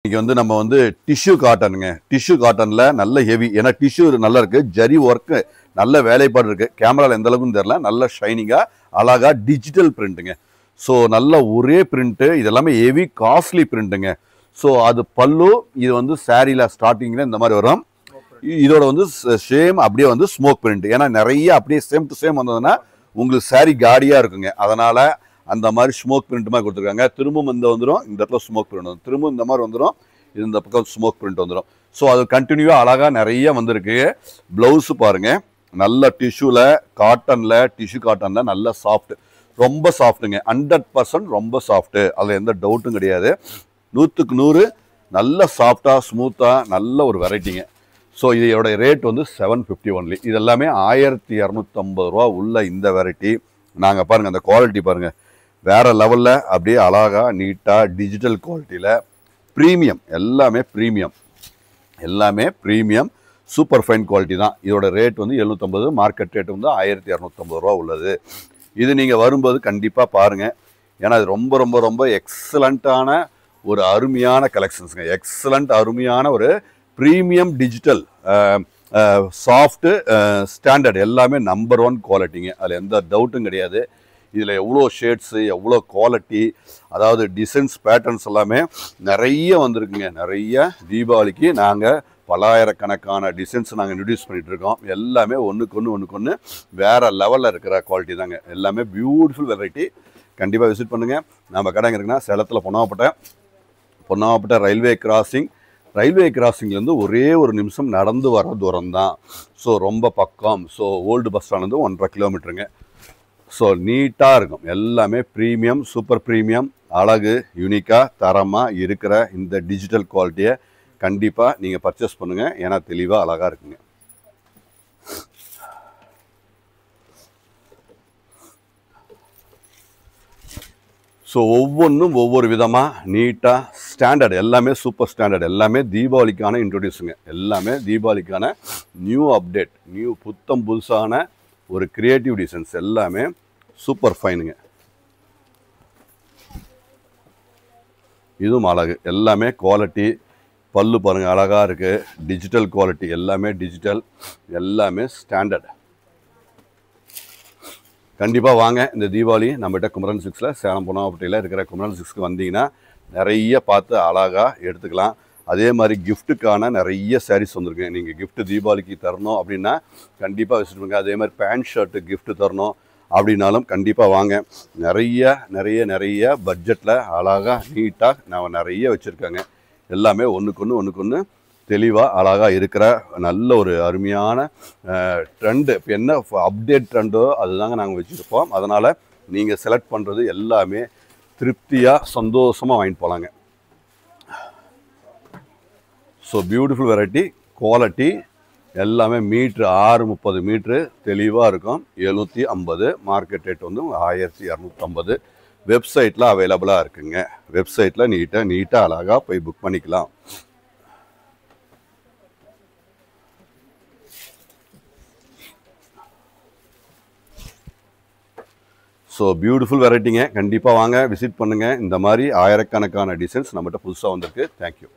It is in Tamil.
இன்னைக்கு வந்து நம்ம வந்து டிஷ்யூ காட்டனுங்க. டிஷ்யூ காட்டன்ல நல்ல ஹெவி. ஏன்னா டிஷ்யூ நல்லா இருக்கு. ஜரி ஒர்க் நல்ல வேலைப்பாடு இருக்கு. கேமரால எந்த அளவுக்குன்னு தெரியல. நல்ல ஷைனிங்கா அழகா டிஜிட்டல் பிரிண்ட்டுங்க. ஸோ நல்ல ஒரே பிரிண்ட். இதெல்லாமே ஹெவி காஸ்ட்லி பிரிண்ட்டுங்க. ஸோ அது பல்லு. இது வந்து சாரியில ஸ்டார்டிங்ல இந்த மாதிரி வரும். இதோட வந்து சேம் அப்படியே வந்து ஸ்மோக் பிரிண்ட். ஏன்னா நிறைய அப்படியே சேம் டு சேம் வந்ததுன்னா உங்களுக்கு சாரி காடியா இருக்குங்க. அதனால அந்த மாதிரி ஸ்மோக் பிரிண்ட் மாதிரி கொடுத்துருக்காங்க. திரும்பவும் இந்த வந்துடும். இந்த இடத்துல ஸ்மோக் பிரிண்ட் வந்துடும். திரும்பவும் இந்த மாதிரி வந்துடும். இது இந்த பக்கம் ஸ்மோக் பிரிண்ட் வந்துடும். ஸோ அது கண்டினியூவா அழகா நிறைய வந்திருக்கு. பிளவுஸ் பாருங்க. நல்ல டிஷ்யூல காட்டன்ல டிஷ்யூ காட்டன்ல நல்ல சாஃப்ட். ரொம்ப சாஃப்ட்டுங்க. 100% ரொம்ப சாஃப்ட். அதில் எந்த டவுட்டும் கிடையாது. 100க்கு 100 நல்ல சாஃப்டா ஸ்மூத்தா நல்ல ஒரு வெரைட்டிங்க. ஸோ இதோட ரேட் வந்து 750 ஒன்லி. இது எல்லாமே 1250 ரூபா உள்ள இந்த வெரைட்டி. நாங்கள் பாருங்கள் அந்த குவாலிட்டி பாருங்கள். வேறு லெவலில் அப்படியே அழகாக நீட்டாக டிஜிட்டல் குவாலிட்டியில் ப்ரீமியம். எல்லாமே ப்ரீமியம். எல்லாமே ப்ரீமியம் சூப்பர் ஃபைன் குவாலிட்டி தான். இதோட ரேட் வந்து 750. மார்க்கெட் ரேட் வந்து 1250 ரூபா உள்ளது. இது நீங்கள் வரும்போது கண்டிப்பாக பாருங்கள். ஏன்னா இது ரொம்ப ரொம்ப ரொம்ப எக்ஸலண்ட்டான ஒரு அருமையான கலெக்ஷன்ஸுங்க. எக்ஸலண்ட் அருமையான ஒரு ப்ரீமியம் டிஜிட்டல் சாஃப்ட் ஸ்டாண்டர்ட் எல்லாமே நம்பர் 1 குவாலிட்டிங்க. அதில் எந்த டவுட்டும் கிடையாது. இதில் எவ்வளோ ஷேட்ஸு எவ்வளோ குவாலிட்டி, அதாவது டிசைன்ஸ் பேட்டர்ன்ஸ் எல்லாமே நிறைய வந்திருக்குங்க. நிறைய தீபாவளிக்கு நாங்கள் பல்லாயிரக்கணக்கான டிசைன்ஸ் நாங்கள் இன்ட்ரடியூஸ் பண்ணிகிட்டு இருக்கோம். எல்லாமே ஒன்றுக்கு ஒன்று வேறு லெவலில் இருக்கிற குவாலிட்டி தாங்க. எல்லாமே பியூட்டிஃபுல் வெரைட்டி. கண்டிப்பாக விசிட் பண்ணுங்கள். நம்ம கடை இருக்குன்னா சேலத்தில் பொன்னாவப்பட்ட ரயில்வே கிராசிங். ரயில்வே கிராசிங்லேருந்து ஒரே ஒரு நிமிஷம் நடந்து வர தூரம் தான். ஸோ ரொம்ப பக்கம். ஸோ ஓல்டு பஸ் ஸ்டாண்ட்லேருந்து 1.5 கிலோமீட்டருங்க. ஸோ நீட்டாக இருக்கும். எல்லாமே ப்ரீமியம் சூப்பர் ப்ரீமியம் அழகு யூனிக்காக தரமாக இருக்கிற இந்த டிஜிட்டல் குவாலிட்டியை கண்டிப்பாக நீங்கள் பர்ச்சேஸ் பண்ணுங்கள். ஏன்னா தெளிவாக அழகாக இருக்குங்க. ஸோ ஒவ்வொன்றும் ஒவ்வொரு விதமாக நீட்டாக ஸ்டாண்டர்ட். எல்லாமே சூப்பர் ஸ்டாண்டர்ட். எல்லாமே தீபாவளிக்கான இன்ட்ரொடியூஸுங்க. எல்லாமே தீபாவளிக்கான நியூ அப்டேட். நியூ புத்தம் புதுசான ஒரு கிரியேட்டிவ் டிசைன்ஸ். எல்லாமே சூப்பர் ஃபைனுங்க. இதுவும் அழகு. எல்லாமே குவாலிட்டி. பல்லு பாருங்கள் அழகாக இருக்குது. Digital quality. எல்லாமே டிஜிட்டல். எல்லாமே ஸ்டாண்டர்ட். கண்டிப்பாக வாங்க. இந்த தீபாவளி நம்மகிட்ட குமரன் சிக்ஸில் சேலம் பொன்னாவப்பட்டியில் இருக்கிற குமரன் சிக்ஸ்க்கு வந்தீங்கன்னா நிறைய பார்த்து அழகாக எடுத்துக்கலாம். அதே மாதிரி கிஃப்ட்டுக்கான நிறைய சாரீஸ் வந்துருக்குங்க. நீங்கள் கிஃப்ட்டு தீபாவளிக்கு தரணும் அப்படின்னா கண்டிப்பாக விசிட் பண்ணுங்க. அதே மாதிரி பேண்ட் ஷர்ட்டு கிஃப்ட்டு தரணும் அப்படின்னாலும் கண்டிப்பாக வாங்க. நிறைய பட்ஜெட்டில் அழகாக நீட்டாக நான் நிறைய வச்சுருக்கேங்க. எல்லாமே ஒன்றுக்கு ஒன்று தெளிவாக அழகாக இருக்கிற நல்ல ஒரு அருமையான ட்ரெண்டு. இப்போ என்ன அப்டேட் ட்ரெண்டோ அதுதாங்க நாங்கள் வச்சுருப்போம். அதனால் நீங்கள் செலக்ட் பண்ணுறது எல்லாமே திருப்தியாக சந்தோஷமாக வாங்கிட்டு போகலாங்க. So beautiful variety quality. எல்லாமே மீட்ரு 630 மீட்ரு தெளிவாக இருக்கும். 750. மார்க்கெட் ரேட் வந்து 1250. வெப்சைட்டில் அவைலபிளாக இருக்குங்க. வெப்சைட்டில் நீட்டாக அழகாக போய் புக் பண்ணிக்கலாம். ஸோ பியூட்டிஃபுல் வெரைட்டிங்க. கண்டிப்பாக வாங்க விசிட் பண்ணுங்கள். இந்த மாதிரி ஆயிரக்கணக்கான டிசைன்ஸ் நம்மகிட்ட புதுசாக வந்திருக்கு. தேங்க்யூ.